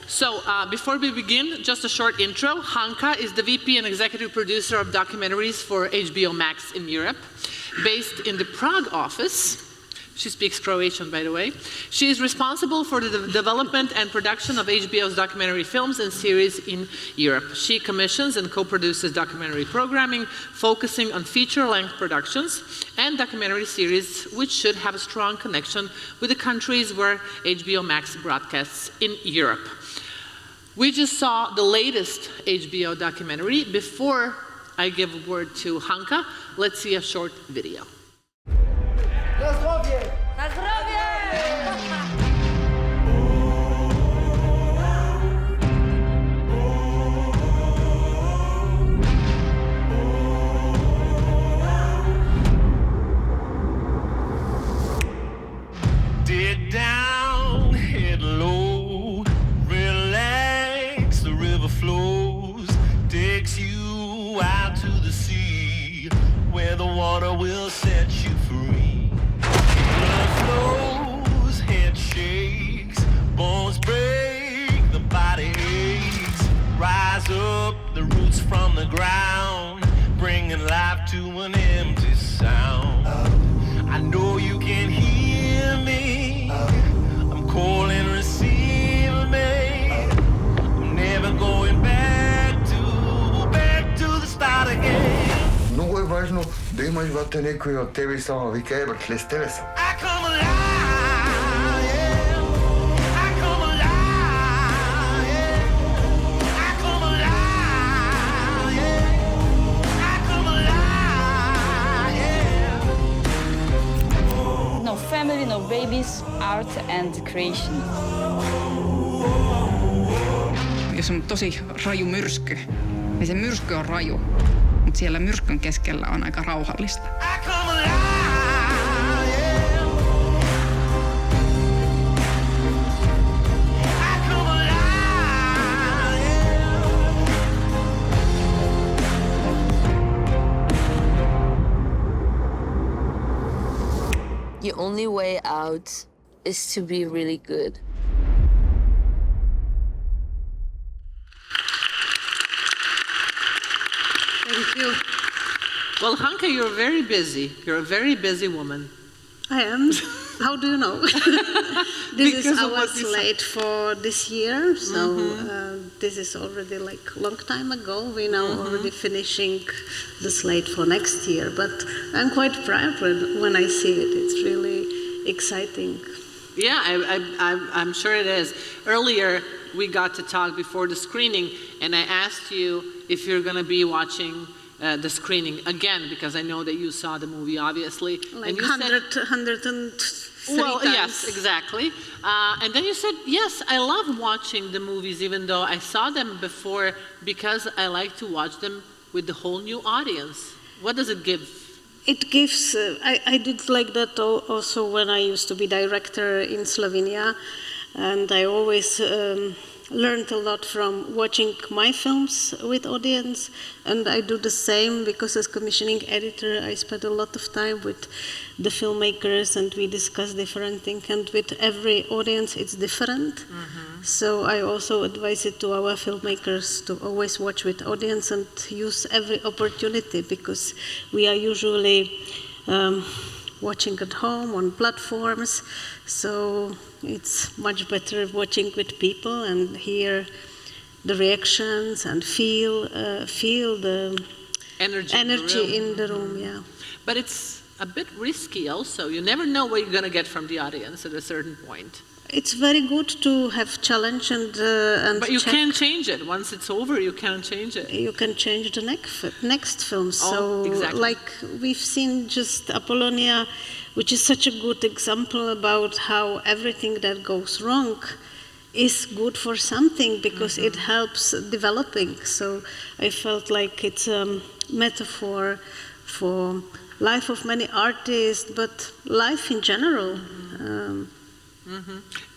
So, before we begin, just a short intro. Hanka is the VP and executive producer of documentaries for HBO MAX in Europe, based in the Prague office. She speaks Croatian, by the way. She is responsible for the development and production of HBO's documentary films and series in Europe. She commissions and co-produces documentary programming, focusing on feature-length productions and documentary series, which should have a strong connection with the countries where HBO Max broadcasts in Europe. We just saw the latest HBO documentary. Before I give a word to Hanka, let's see a short video. Na zdrowie! Na zdrowie! Dig down, head low, relax, the river flows, takes you out to the sea, where the water will set you free. Blood flows, head shakes, bones break, the body aches, rise up the roots from the ground, bringing life to an empty sound. I know you can hear me, I'm calling, receive me, I'm never going back to the start again. Много е важно да имаш вата някой от тебе и само вика, братле, с тебе съм. I come alive, yeah. I come alive, yeah. I come alive, yeah. I come alive, yeah. No family, no babies, art and creation. Jos on tosi raju myrsky, niin se myrsky on raju, mutta siellä myrskyn keskellä on aika rauhallista. I come alive, yeah. I come alive, yeah. The only way out is to be really good. Thank you. Well, Hanka, you're very busy. You're a very busy woman. I am. How do you know? This Because is of our what you slate for this year, so this is already like a long time ago. We're now already finishing the slate for next year, but I'm quite proud when I see it. It's really exciting. Yeah, I'm sure it is. Earlier, we got to talk before the screening, and I asked you if you're going to be watching the screening again, because I know that you saw the movie, obviously. Like and you 103 well, times. yes, exactly. And then you said, yes, I love watching the movies, even though I saw them before, because I like to watch them with the whole new audience. What does it give? It gives, I did like that also when I used to be director in Slovenia, and I always learned a lot from watching my films with audience, and I do the same because as commissioning editor I spend a lot of time with the filmmakers and we discuss different things, and with every audience it's different. So I also advise it to our filmmakers to always watch with audience and use every opportunity, because we are usually watching at home on platforms, so it's much better watching with people and hear the reactions and feel the energy in the room. Yeah. But it's a bit risky also. You never know what you're going to get from the audience at a certain point. It's very good to have challenge and But you check. can't change it. Once it's over, you can't change it. You can change the next film. Oh, so, exactly. like we've seen just Apollonia, which is such a good example about how everything that goes wrong is good for something, because it helps developing. So I felt like it's a metaphor for life of many artists, but life in general.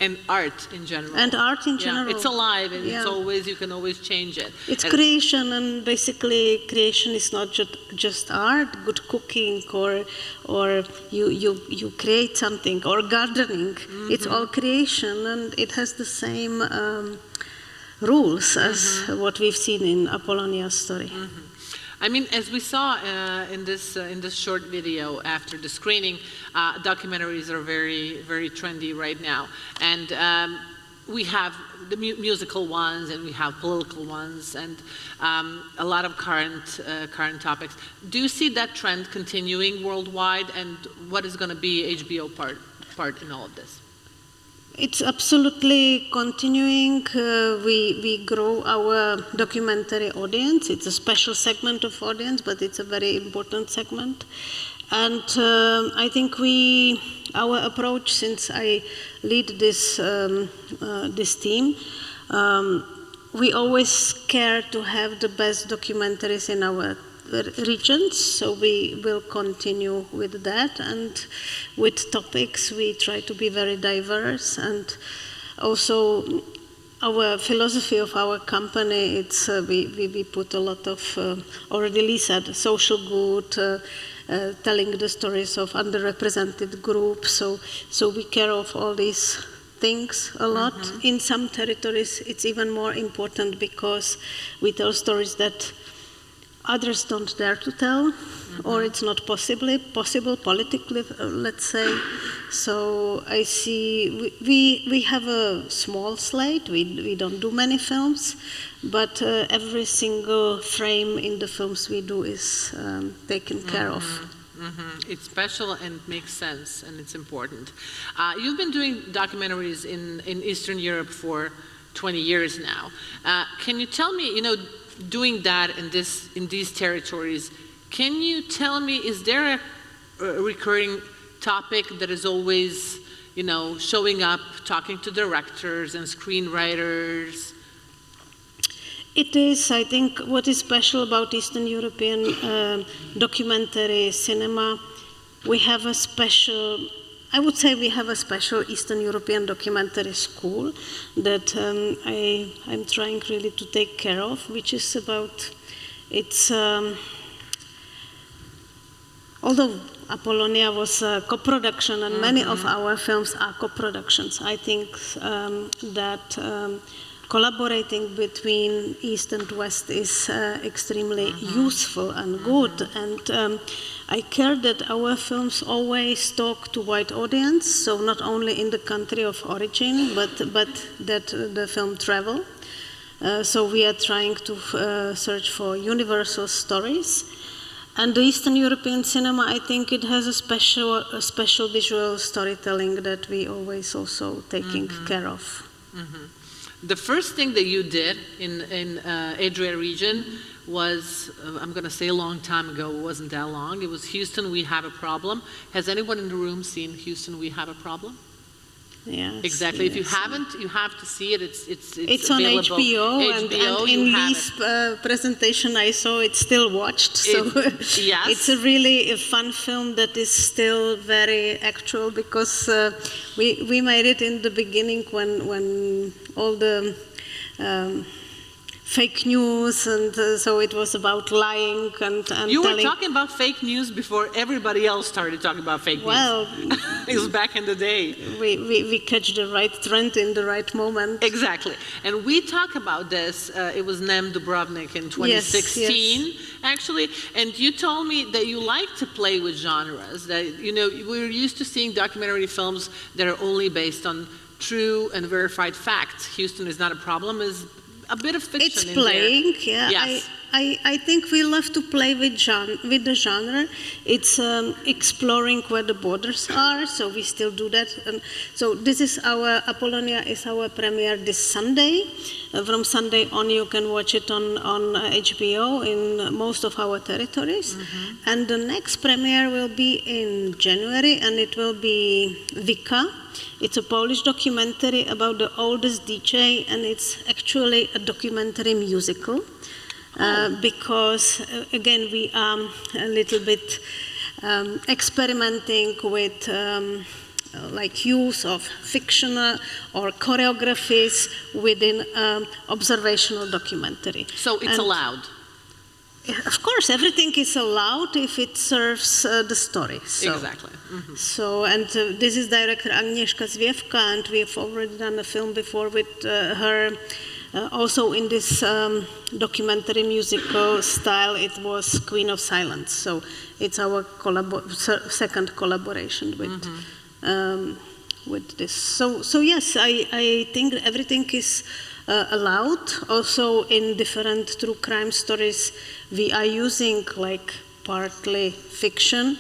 And art in general. And art in Yeah, general. it's alive, and Yeah. you can always change it. It's And- creation, and basically creation is not just art, good cooking, or you create something, or gardening. It's all creation, and it has the same rules as what we've seen in Apollonia's story. I mean, as we saw in this short video after the screening, documentaries are very, very trendy right now. And we have the musical ones, and we have political ones, and a lot of current topics. Do you see that trend continuing worldwide, and what is going to be HBO part in all of this? It's absolutely continuing. We grow our documentary audience. It's a special segment of audience, but it's a very important segment. And I think our approach, since I lead this team, we always care to have the best documentaries in our regions, so we will continue with that, and with topics we try to be very diverse. And also our philosophy of our company, it's we put a lot of, already Lee said, social good, telling the stories of underrepresented groups, so we care of all these things a lot. In some territories it's even more important, because we tell stories that others don't dare to tell, or it's not possible politically, let's say. So I see we have a small slate. We don't do many films, but every single frame in the films we do is taken care of. It's special and makes sense, and it's important. You've been doing documentaries in Eastern Europe for 20 years now. Can you tell me, doing that in these territories, can you tell me, is there a recurring topic that is always, showing up, talking to directors and screenwriters? It is. I think what is special about Eastern European documentary cinema, we have a special Eastern European documentary school that I'm trying really to take care of, which is about, although Apollonia was a co-production, and many of our films are co-productions, I think that collaborating between East and West is extremely useful and good. And I care that our films always talk to wide audience, so not only in the country of origin, but that the film travel. So we are trying to search for universal stories. And the Eastern European cinema, I think it has a special visual storytelling that we always also taking care of. The first thing that you did in Adria region was, I'm going to say a long time ago, it wasn't that long, it was Houston, We Have a Problem. Has anyone in the room seen Houston, We Have a Problem? Yes, exactly. Yes. If you haven't, you have to see it. It's on available. HBO, and in Lee's presentation I saw it's still watched. So yes. It's a really fun film that is still very actual, because we made it in the beginning when all the fake news, and so it was about lying and you telling. were talking about fake news before everybody else started talking about fake news. Well, it was back in the day. We catch the right trend in the right moment. Exactly. And we talk about this, it was Nem Dubrovnik in 2016, actually, and you told me that you like to play with genres, that, we're used to seeing documentary films that are only based on true and verified facts. Houston Is Not a Problem is a bit of fiction it's in playing, there. yeah. Yes. I think we love to play with the genre. It's exploring where the borders are, so we still do that. And so this is Apollonia is our premiere this Sunday. From Sunday on you can watch it on HBO in most of our territories. And the next premiere will be in January, and it will be Vika. It's a Polish documentary about the oldest DJ, and it's actually a documentary musical. Because, again, we are a little bit experimenting with like use of fiction or choreographies within observational documentary. So it's allowed? Of course, everything is allowed if it serves the story. So. Exactly. Mm-hmm. So, and this is director Agnieszka Zwiewka, and we have already done a film before with her. Also in this documentary musical style, it was Queen of Silence. So it's our second collaboration with this. So yes, I think everything is allowed. Also in different true crime stories, we are using like partly fiction.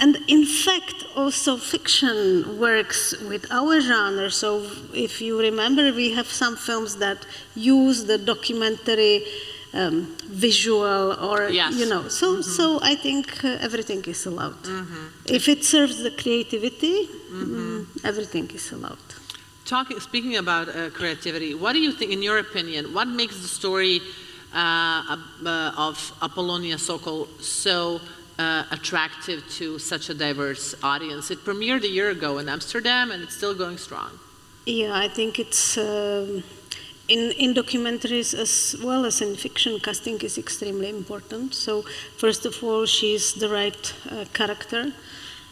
And in fact, also fiction works with our genre. So if you remember, we have some films that use the documentary visual or, yes. you know. So, so I think everything is allowed. If it serves the creativity, everything is allowed. Speaking about creativity, what do you think, in your opinion, what makes the story of Apollonia Sokol so attractive to such a diverse audience? It premiered a year ago in Amsterdam and it's still going strong. Yeah, I think it's in documentaries as well as in fiction, casting is extremely important. So first of all, she's the right character.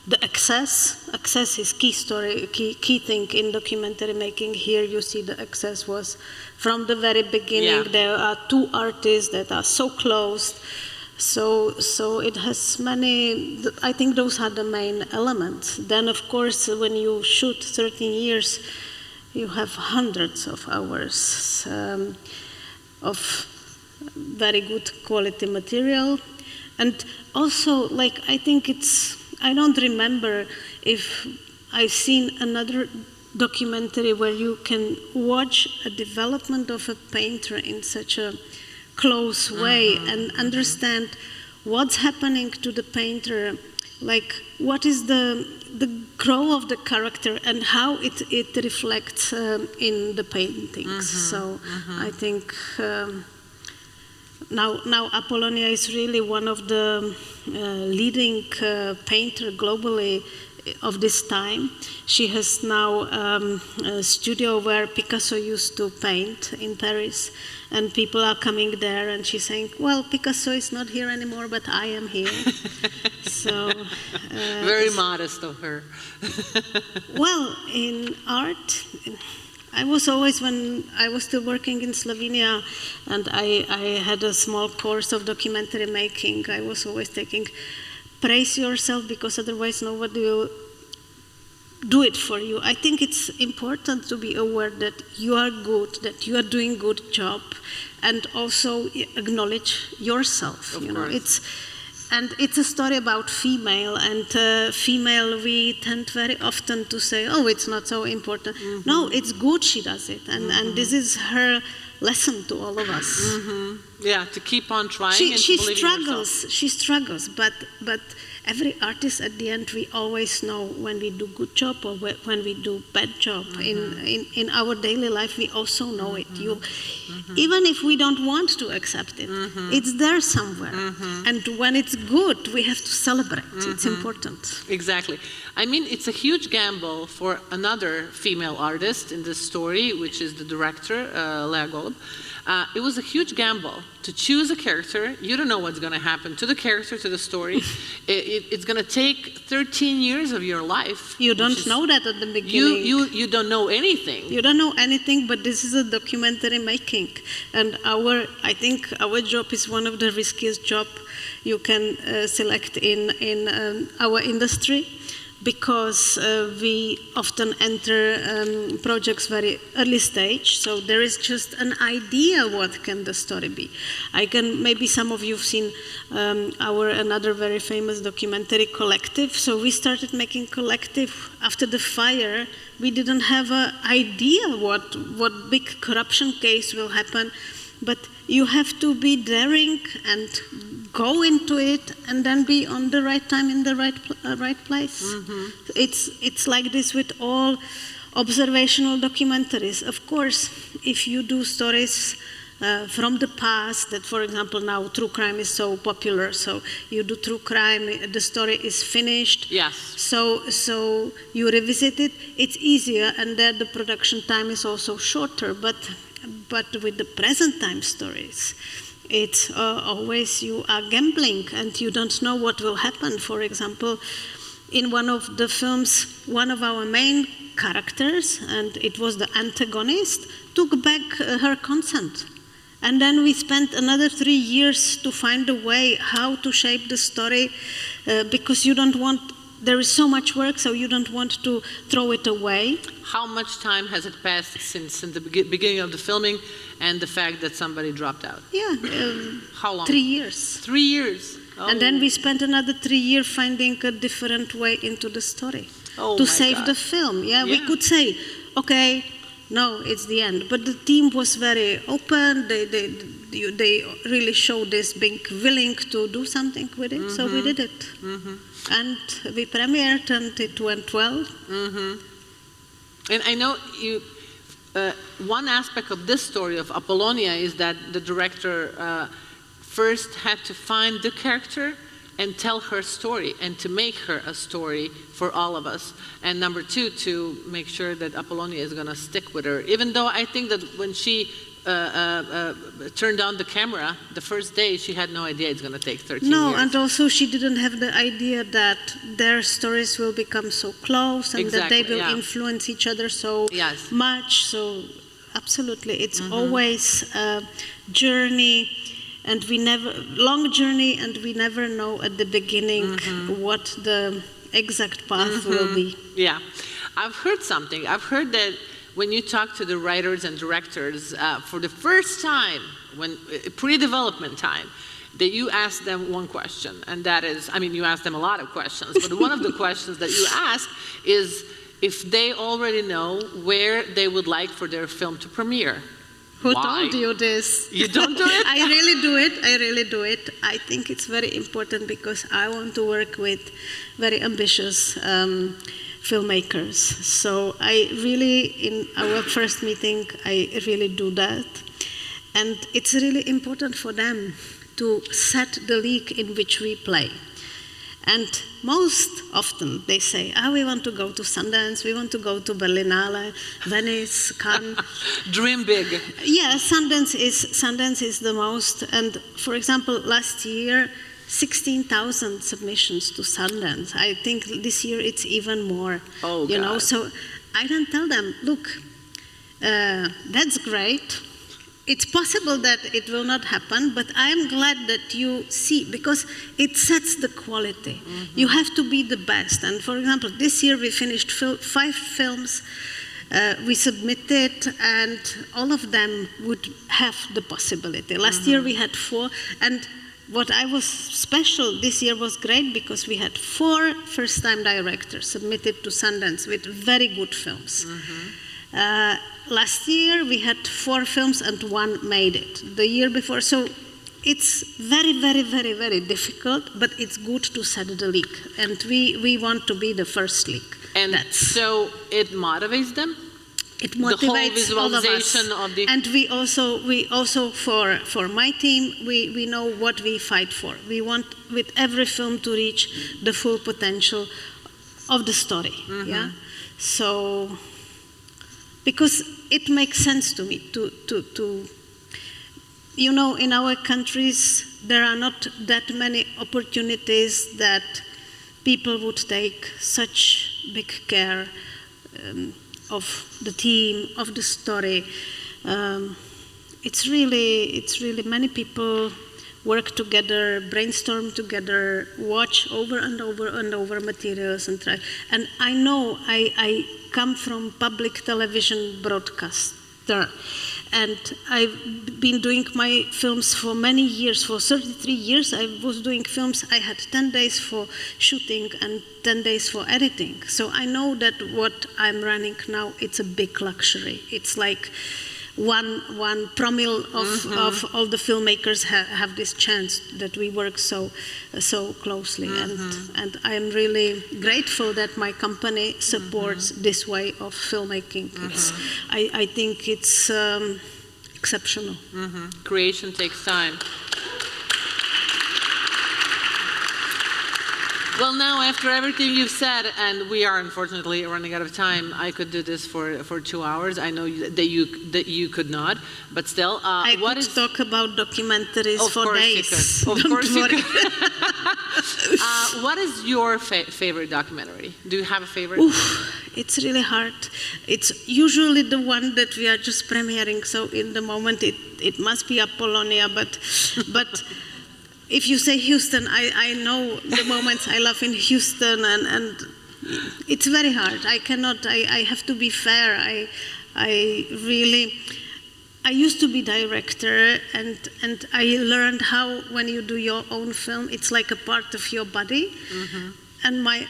The access is key thing in documentary making. Here you see the access was from the very beginning. Yeah. There are two artists that are so close. So it has many, I think those are the main elements. Then of course, when you shoot 13 years, you have hundreds of hours of very good quality material. And also, like, I think I don't remember if I've seen another documentary where you can watch a development of a painter in such a close way and understand what's happening to the painter, like what is the growth of the character and how it reflects in the paintings. So I think now Apollonia is really one of the leading painter globally of this time. She has now a studio where Picasso used to paint in Paris, and people are coming there and she's saying, well, Picasso is not here anymore, but I am here. So very modest of her. Well, in art, I was always, when I was still working in Slovenia and I had a small course of documentary making, I was always taking, praise yourself because otherwise nobody will do it for you. I think it's important to be aware that you are good, that you are doing good job, and also acknowledge yourself. Of you know, course. it's a story about female, and female we tend very often to say, oh, it's not so important. No, it's good she does it, and this is her lesson to all of us. Yeah, to keep on trying. She and to believe in yourself. She struggles, but every artist at the end, we always know when we do good job or when we do bad job. In our daily life, we also know it. Even if we don't want to accept it, it's there somewhere. And when it's good, we have to celebrate. It's important. Exactly. I mean, it's a huge gamble for another female artist in this story, which is the director, Lea Golub. It was a huge gamble to choose a character. You don't know what's going to happen to the character, to the story. It's going to take 13 years of your life. You don't know that at the beginning. You don't know anything. You don't know anything, but this is a documentary making. And I think our job is one of the riskiest jobs you can select in our industry, because we often enter projects very early stage, so there is just an idea what can the story be. Maybe some of you have seen our another very famous documentary, Collective. So we started making Collective after the fire. We didn't have an idea what big corruption case will happen, but you have to be daring and go into it, and then be on the right time in the right place. It's like this with all observational documentaries. Of course, if you do stories from the past, that, for example, now true crime is so popular, so you do true crime, the story is finished. Yes. So you revisit it, it's easier, and then the production time is also shorter, but with the present time stories, it's always you are gambling and you don't know what will happen. For example, in one of the films, one of our main characters, and it was the antagonist, took back her consent. And then we spent another 3 years to find a way how to shape the story, because you don't want, there is so much work, so you don't want to throw it away. How much time has it passed since the beginning of the filming and the fact that somebody dropped out? Yeah. How long? 3 years. 3 years. Oh. And then we spent another 3 years finding a different way into the story Oh to my save God. the film. Yeah, we Yeah. could say, okay, no, it's the end. But the team was very open. They really showed this being willing to do something with it. So we did it. And we premiered, and it went well. And I know you. One aspect of this story of Apollonia is that the director first had to find the character and tell her story and to make her a story for all of us. And number two, to make sure that Apollonia is going to stick with her. Even though I think that when she turned on the camera the first day, she had no idea it's going to take 13 No, years. and also she didn't have the idea that their stories will become so close and that they Exactly, will yeah. influence each other so Yes. much. So absolutely, it's always a journey, and long journey, and we never know at the beginning what the exact path will be. Yeah. I've heard something. I've heard that when you talk to the writers and directors for the first time, when pre-development time, that you ask them one question, and that is, I mean, you ask them a lot of questions, but one of the questions that you ask is if they already know where they would like for their film to premiere. Who Why? told you this? You don't do it? I really do it. I really do it. I think it's very important because I want to work with very ambitious filmmakers. So I really, in our first meeting, I really do that. And it's really important for them to set the league in which we play. And most often they say, we want to go to Sundance, we want to go to Berlinale, Venice, Cannes. Dream big. Yeah, Sundance is the most. And for example, last year, 16,000 submissions to Sundance. I think this year it's even more. Oh, you know, God. so I don't tell them, look, that's great. It's possible that it will not happen, but I'm glad that you see, because it sets the quality. You have to be the best. And for example, this year we finished 5 films. We submitted, and all of them would have the possibility. Last year we had 4, and what I was special this year was great because we had 4 first-time directors submitted to Sundance with very good films. Last year we had 4 films and 1 made it. The year before, so it's very, very, very, very difficult, but it's good to set the league, and we want to be the first league. And so it motivates them? It The whole motivates all of us. visualization of the... And we also for my team, we know what we fight for. We want with every film to reach the full potential of the story. Yeah. So because it makes sense to me to you know, in our countries there are not that many opportunities that people would take such big care of the theme, of the story. It's really many people work together, brainstorm together, watch over and over and over materials and try. And I know I come from public television broadcaster, and I've been doing my films for many years. For 33 years I was doing films. I had 10 days for shooting and 10 days for editing. So I know that what I'm running now, it's a big luxury. It's like one promille of all the filmmakers have this chance that we work so closely. And I am really grateful that my company supports this way of filmmaking. I think it's exceptional. Creation takes time. Well, now, after everything you've said, and we are unfortunately running out of time, I could do this for 2 hours. I know that you could not, but still, I could talk about documentaries for days. Of Don't course you worry. could. What is your favorite documentary? Do you have a favorite? Oof, it's really hard. It's usually the one that we are just premiering, so in the moment it must be Apollonia, but if you say Houston, I know the moments I love in Houston, and it's very hard. I cannot, I have to be fair. I used to be director, and I learned how when you do your own film, it's like a part of your body. And my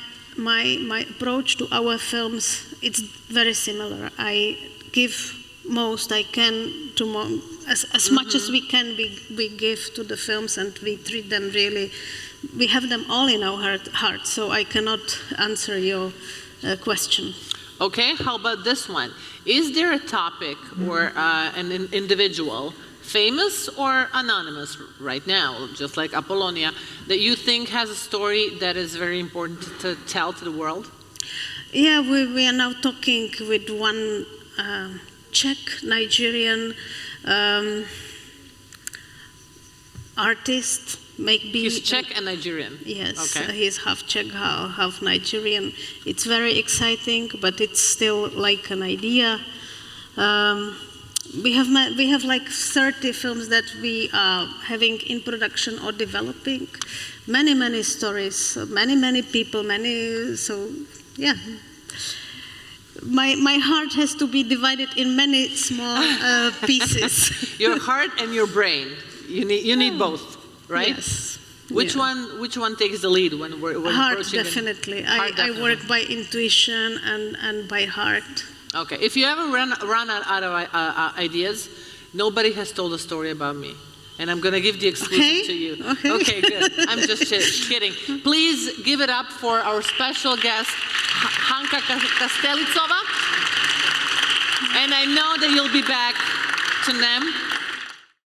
approach to our films, it's very similar. I give most I can to as much as we can, we give to the films, and we treat them really, we have them all in our heart, so I cannot answer your question. Okay, how about this one? Is there a topic or an individual, famous or anonymous right now, just like Apollonia, that you think has a story that is very important to tell to the world? Yeah, we are now talking with one Czech, Nigerian artist. He's Czech and Nigerian? Yes, okay. He's half Czech, half Nigerian. It's very exciting, but it's still like an idea. We have like 30 films that we are having in production or developing. Many stories, many people, so yeah. My heart has to be divided in many small pieces. Your heart and your brain. You need both, right? Yes. Which one takes the lead when we're heart, approaching? Definitely. Heart, I work by intuition and by heart. Okay. If you ever run out of ideas, nobody has told a story about me. And I'm going to give the exclusive to you. Okay, good. I'm just kidding. Please give it up for our special guest, Hanka Kastelicová. And I know that you'll be back to NEM